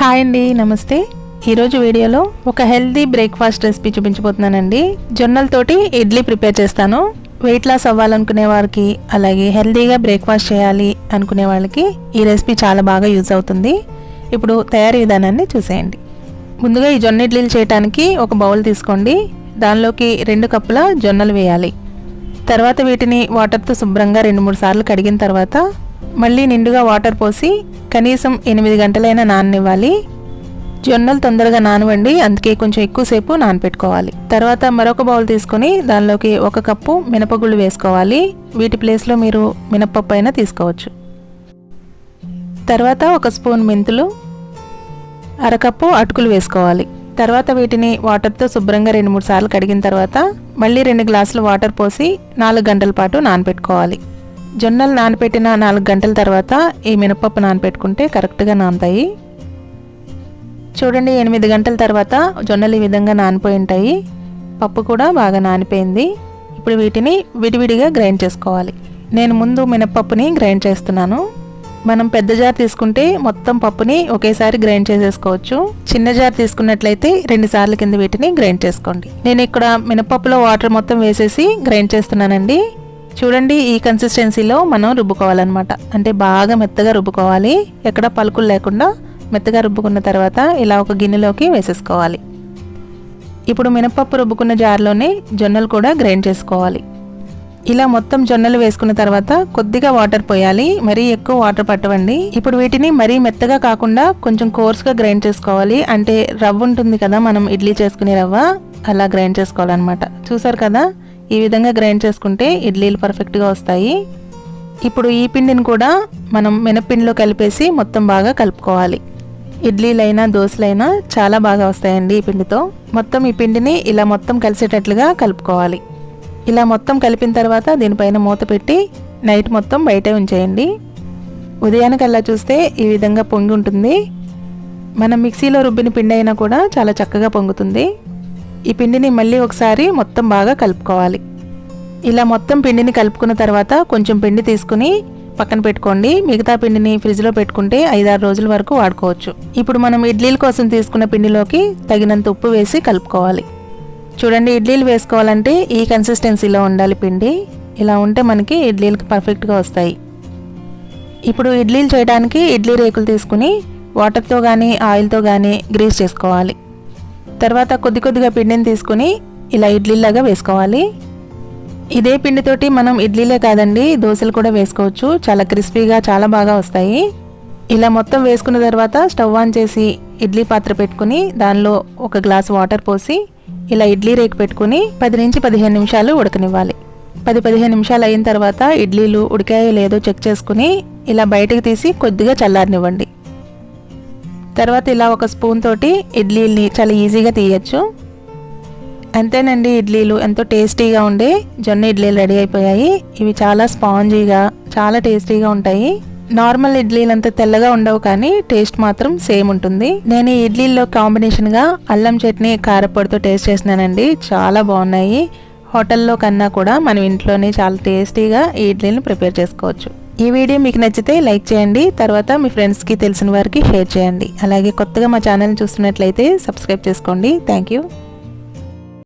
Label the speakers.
Speaker 1: Hi అండి, నమస్తే. ఈరోజు వీడియోలో ఒక హెల్దీ బ్రేక్ఫాస్ట్ రెసిపీ చూపించబోతున్నానండి. జొన్నలతోటి ఇడ్లీ ప్రిపేర్ చేస్తాను. వెయిట్ లాస్ అవ్వాలనుకునే వారికి, అలాగే హెల్దీగా బ్రేక్ఫాస్ట్ చేయాలి అనుకునే వాళ్ళకి ఈ రెసిపీ చాలా బాగా యూజ్ అవుతుంది. ఇప్పుడు తయారీ విధానాన్ని చూసేయండి. ముందుగా ఈ జొన్న ఇడ్లీలు చేయడానికి ఒక బౌల్ తీసుకోండి. దానిలోకి 2 కప్పుల జొన్నలు వేయాలి. తర్వాత వీటిని వాటర్తో శుభ్రంగా 2-3 సార్లు కడిగిన తర్వాత మళ్ళీ నిండుగా వాటర్ పోసి కనీసం 8 గంటలైనా నాననివ్వాలి. జొన్నలు తొందరగా నానవండి, అందుకే కొంచెం ఎక్కువసేపు నానపెట్టుకోవాలి. తర్వాత మరొక బౌల్ తీసుకొని దానిలోకి 1 కప్పు మినపగుళ్ళు వేసుకోవాలి. వీటి ప్లేస్లో మీరు మినపప్పు అయినా తీసుకోవచ్చు. తర్వాత 1 స్పూన్ మెంతులు, 1/2 కప్పు అటుకులు వేసుకోవాలి. తర్వాత వీటిని వాటర్తో శుభ్రంగా 2-3 సార్లు కడిగిన తర్వాత మళ్ళీ 2 గ్లాసులు వాటర్ పోసి 4 గంటల పాటు నానపెట్టుకోవాలి. జొన్నలు నానపెట్టిన 4 గంటల తర్వాత ఈ మినపప్పు నానపెట్టుకుంటే కరెక్ట్గా నానతాయి. చూడండి, 8 గంటల తర్వాత జొన్నలు ఈ విధంగా నానిపోయి ఉంటాయి. పప్పు కూడా బాగా నానిపోయింది. ఇప్పుడు వీటిని విడివిడిగా గ్రైండ్ చేసుకోవాలి. నేను ముందు మినపప్పుని గ్రైండ్ చేస్తున్నాను. మనం పెద్ద జార్ తీసుకుంటే మొత్తం పప్పుని ఒకేసారి గ్రైండ్ చేసేసుకోవచ్చు. చిన్న జార్ తీసుకున్నట్లయితే 2 సార్లు కింద వీటిని గ్రైండ్ చేసుకోండి. నేను ఇక్కడ మినపప్పులో వాటర్ మొత్తం వేసేసి గ్రైండ్ చేస్తున్నానండి. చూడండి, ఈ కన్సిస్టెన్సీలో మనం రుబ్బుకోవాలన్నమాట. అంటే బాగా మెత్తగా రుబ్బుకోవాలి. ఎక్కడ పలుకులు లేకుండా మెత్తగా రుబ్బుకున్న తర్వాత ఇలా ఒక గిన్నెలోకి వేసేసుకోవాలి. ఇప్పుడు మినపప్పు రుబ్బుకున్న జార్లోనే జొన్నలు కూడా గ్రైండ్ చేసుకోవాలి. ఇలా మొత్తం జొన్నలు వేసుకున్న తర్వాత కొద్దిగా వాటర్ పోయాలి. మరీ ఎక్కువ వాటర్ పట్టవండి. ఇప్పుడు వీటిని మరీ మెత్తగా కాకుండా కొంచెం కోర్స్గా గ్రైండ్ చేసుకోవాలి. అంటే రవ్వ ఉంటుంది కదా, మనం ఇడ్లీ చేసుకునే రవ్వ, అలా గ్రైండ్ చేసుకోవాలన్నమాట. చూసారు కదా, ఈ విధంగా గ్రైండ్ చేసుకుంటే ఇడ్లీలు పర్ఫెక్ట్గా వస్తాయి. ఇప్పుడు ఈ పిండిని కూడా మనం మినప్పిండిలో కలిపేసి మొత్తం బాగా కలుపుకోవాలి. ఇడ్లీలైనా దోశలైనా చాలా బాగా వస్తాయండి ఈ పిండితో. మొత్తం ఈ పిండిని ఇలా మొత్తం కలిసేటట్లుగా కలుపుకోవాలి. ఇలా మొత్తం కలిపిన తర్వాత దీనిపైన మూత పెట్టి నైట్ మొత్తం బయటే ఉంచేయండి. ఉదయానికల్లా చూస్తే ఈ విధంగా పొంగి ఉంటుంది. మనం మిక్సీలో రుబ్బిన పిండి అయినా కూడా చాలా చక్కగా పొంగుతుంది. ఈ పిండిని మళ్ళీ ఒకసారి మొత్తం బాగా కలుపుకోవాలి. ఇలా మొత్తం పిండిని కలుపుకున్న తర్వాత కొంచెం పిండి తీసుకుని పక్కన పెట్టుకోండి. మిగతా పిండిని ఫ్రిడ్జ్లో పెట్టుకుంటే 5-6 రోజుల వరకు వాడుకోవచ్చు. ఇప్పుడు మనం ఇడ్లీల కోసం తీసుకున్న పిండిలోకి తగినంత ఉప్పు వేసి కలుపుకోవాలి. చూడండి, ఇడ్లీలు వేసుకోవాలంటే ఈ కన్సిస్టెన్సీలో ఉండాలి పిండి. ఇలా ఉంటే మనకి ఇడ్లీలకు పర్ఫెక్ట్గా వస్తాయి. ఇప్పుడు ఇడ్లీలు చేయడానికి ఇడ్లీ రేకులు తీసుకుని వాటర్తో కానీ ఆయిల్తో కానీ గ్రీస్ చేసుకోవాలి. తర్వాత కొద్దిగా పిండిని తీసుకుని ఇలా ఇడ్లీలాగా వేసుకోవాలి. ఇదే పిండితోటి మనం ఇడ్లీలే కాదండి, దోశలు కూడా వేసుకోవచ్చు. చాలా క్రిస్పీగా చాలా బాగా వస్తాయి. ఇలా మొత్తం వేసుకున్న తర్వాత స్టవ్ ఆన్ చేసి ఇడ్లీ పాత్ర పెట్టుకుని దానిలో 1 గ్లాస్ వాటర్ పోసి ఇలా ఇడ్లీ రేకు పెట్టుకుని 10-15 నిమిషాలు ఉడకనివ్వాలి. 10-15 నిమిషాలు అయిన తర్వాత ఇడ్లీలు ఉడికాయో లేదో చెక్ చేసుకుని ఇలా బయటకు తీసి కొద్దిగా చల్లారనివ్వండి. తర్వాత ఇలా 1 స్పూన్ తోటి ఇడ్లీల్ని చాలా ఈజీగా తీయచ్చు. అంతేనండి, ఇడ్లీలు ఎంతో టేస్టీగా ఉండే జొన్న ఇడ్లీలు రెడీ అయిపోయాయి. ఇవి చాలా స్పాంజీగా చాలా టేస్టీగా ఉంటాయి. నార్మల్ ఇడ్లీలు అంత తెల్లగా ఉండవు, కానీ టేస్ట్ మాత్రం సేమ్ ఉంటుంది. నేను ఈ ఇడ్లీల్లో కాంబినేషన్గా అల్లం చట్నీ కారపొడితో టేస్ట్ చేసినానండి. చాలా బాగున్నాయి. హోటల్లో కన్నా కూడా మనం ఇంట్లోనే చాలా టేస్టీగా ఈ ఇడ్లీలను ప్రిపేర్ చేసుకోవచ్చు. ఈ వీడియో మీకు నచ్చితే లైక్ చేయండి. తర్వాత మీ ఫ్రెండ్స్కి తెలిసిన వారికి షేర్ చేయండి. అలాగే కొత్తగా మా ఛానల్ని చూస్తున్నట్లయితే సబ్స్క్రైబ్ చేసుకోండి. Thank you.